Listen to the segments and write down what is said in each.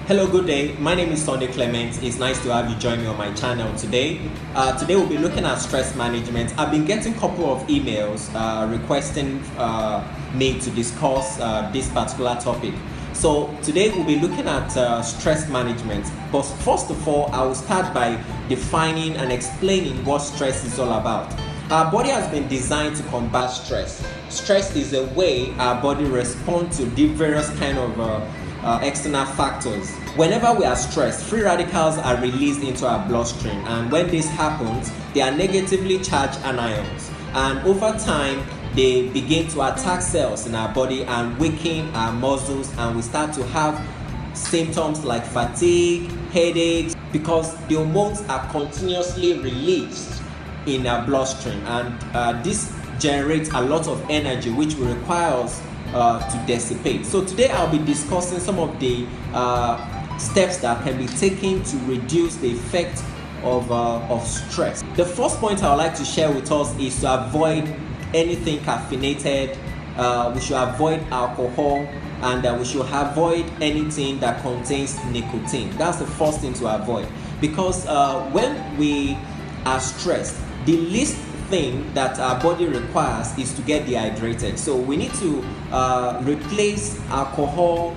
Hello, good day. My name is Sunday Clement. It's nice to have you join me on my channel today. Today we'll be looking at stress management. I've been getting a couple of emails requesting me to discuss this particular topic. So today we'll be looking at stress management. But first of all, I will start by defining and explaining what stress is all about. Our body has been designed to combat stress. Stress is a way our body responds to the various kind of external factors. Whenever we are stressed, free radicals are released into our bloodstream, and when this happens, they are negatively charged anions, and over time they begin to attack cells in our body and weaken our muscles, and we start to have symptoms like fatigue, headaches, because the hormones are continuously released in our bloodstream, and this generates a lot of energy which will require us to dissipate. So today I'll be discussing some of the steps that can be taken to reduce the effect of stress. The first point I would like to share with us is to avoid anything caffeinated. We should avoid alcohol, and we should avoid anything that contains nicotine. That's the first thing to avoid, because when we are stressed, the least thing that our body requires is to get dehydrated. So we need to replace alcohol,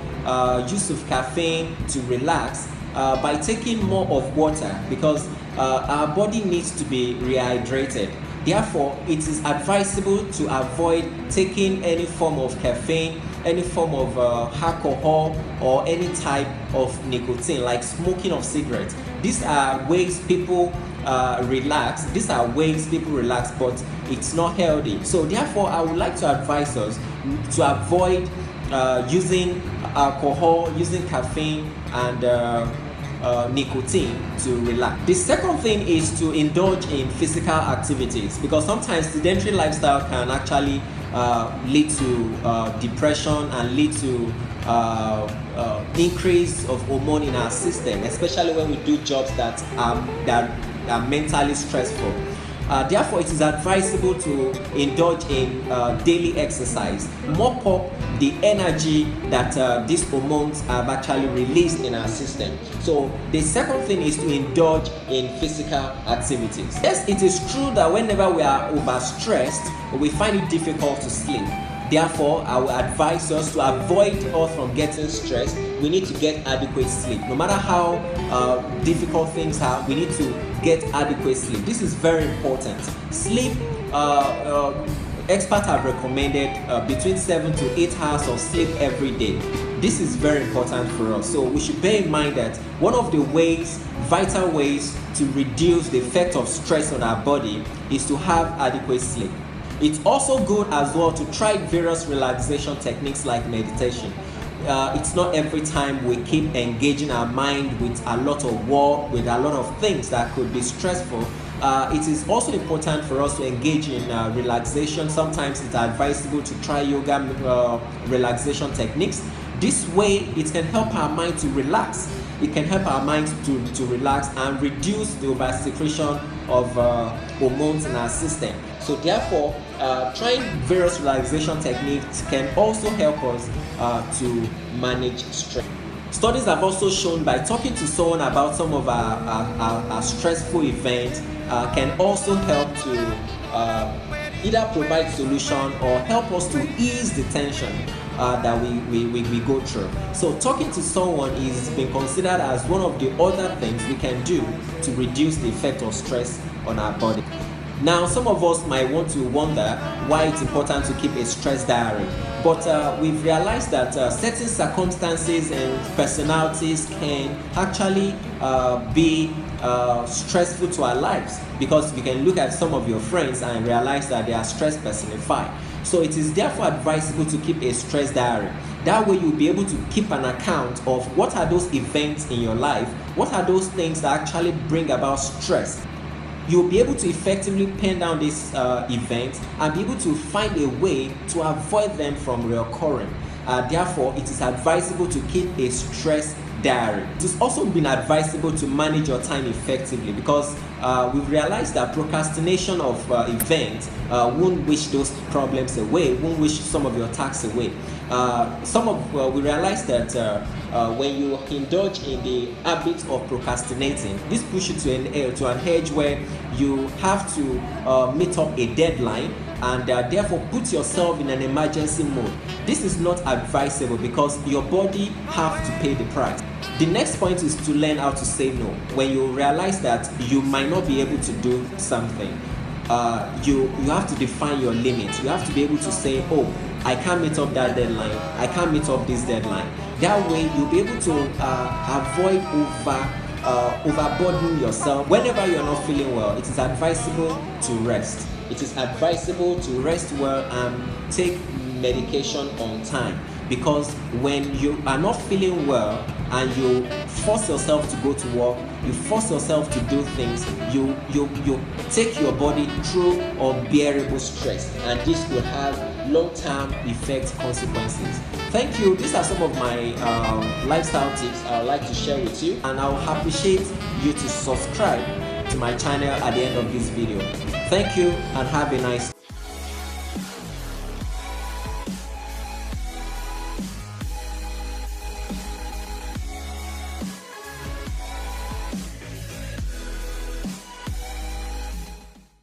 use of caffeine to relax by taking more of water, because our body needs to be rehydrated. Therefore, it is advisable to avoid taking any form of caffeine, any form of alcohol, or any type of nicotine, like smoking of cigarettes. These are ways people relax. These are ways people relax, but it's not healthy. So therefore, I would like to advise us to avoid using alcohol, using caffeine, and nicotine to relax. The second thing is to indulge in physical activities, because sometimes sedentary lifestyle can actually lead to depression and lead to increase of hormone in our system, especially when we do jobs that are mentally stressful. Therefore, it is advisable to indulge in daily exercise, mop up the energy that these hormones have actually released in our system. So the second thing is to indulge in physical activities. Yes, it is true that whenever we are overstressed, we find it difficult to sleep. Therefore, I will advise us to avoid us from getting stressed. We need to get adequate sleep. No matter how difficult things are, we need to get adequate sleep. This is very important. Sleep, experts have recommended between 7 to 8 hours of sleep every day. This is very important for us. So we should bear in mind that one of the ways, vital ways to reduce the effect of stress on our body is to have adequate sleep. It's also good as well to try various relaxation techniques like meditation. It's not every time we keep engaging our mind with a lot of work, with a lot of things that could be stressful. It is also important for us to engage in relaxation. Sometimes it's advisable to try yoga relaxation techniques. This way, it can help our mind to relax. It can help our mind to relax and reduce the oversecretion of hormones in our system. So therefore, trying various relaxation techniques can also help us to manage stress. Studies have also shown by talking to someone about some of our stressful events can also help to either provide solution or help us to ease the tension that we go through. So talking to someone is being considered as one of the other things we can do to reduce the effect of stress on our body. Now, some of us might want to wonder why it's important to keep a stress diary, but we've realized that certain circumstances and personalities can actually be stressful to our lives, because you can look at some of your friends and realize that they are stress personified. So it is therefore advisable to keep a stress diary. That way you'll be able to keep an account of what are those events in your life, what are those things that actually bring about stress. You'll be able to effectively pen down these events and be able to find a way to avoid them from reoccurring. Therefore, it is advisable to keep a stress diary. It has also been advisable to manage your time effectively, because we've realized that procrastination of events won't wish those problems away, won't wish some of your tasks away. We realized that when you indulge in the habit of procrastinating, this pushes you to an edge where you have to meet up a deadline and therefore put yourself in an emergency mode. This is not advisable because your body has to pay the price. The next point is to learn how to say no. When you realize that you might not be able to do something, you have to define your limits. You have to be able to say, oh, I can't meet up that deadline, I can't meet up this deadline. That way you'll be able to avoid overburdening yourself. Whenever you're not feeling well, it is advisable to rest. It is advisable to rest well and take medication on time, because when you are not feeling well and you force yourself to go to work, you force yourself to do things, you take your body through unbearable stress, and this could have long-term effect consequences. Thank you. These are some of my lifestyle tips I would like to share with you, and I will appreciate you to subscribe to my channel at the end of this video. Thank you and have a nice day.